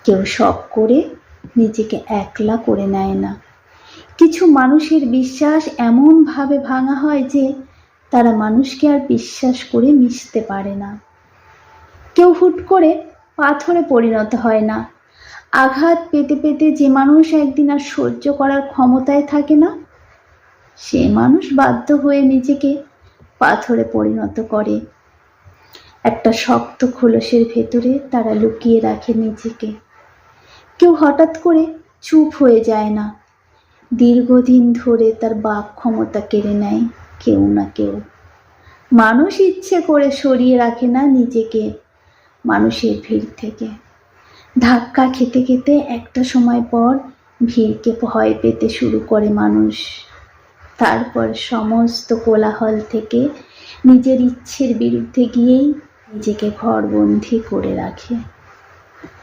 কেউ সব করে নিজেকে একলা করে নেয় না। কিছু মানুষের বিশ্বাস এমনভাবে ভাঙা হয় যে তারা মানুষকে আর বিশ্বাস করে মিশতে পারে না। কেউ হুট করে পাথরে পরিণত হয় না। আঘাত পেতে পেতে যে মানুষ একদিন আর সহ্য করার ক্ষমতায় থাকে না, সে মানুষ বাধ্য হয়ে নিজেকে পাথরে পরিণত করে। একটা শক্ত খোলসের ভেতরে তারা লুকিয়ে রাখে নিজেকে। কেউ হঠাৎ করে চুপ হয়ে যায় না, দীর্ঘদিন ধরে তার বাক ক্ষমতা কেড়ে নেয় কেউ না কেউ। মানুষ ইচ্ছে করে সরিয়ে রাখে না নিজেকে মানুষের ভিড় থেকে। ধাক্কা খেতে খেতে একটা সময় পর ভিড়কে ভয় পেতে শুরু করে মানুষ। তারপর সমস্ত কোলাহল থেকে নিজের ইচ্ছের বিরুদ্ধে গিয়েই নিজেকে ঘরবন্দি করে রাখে।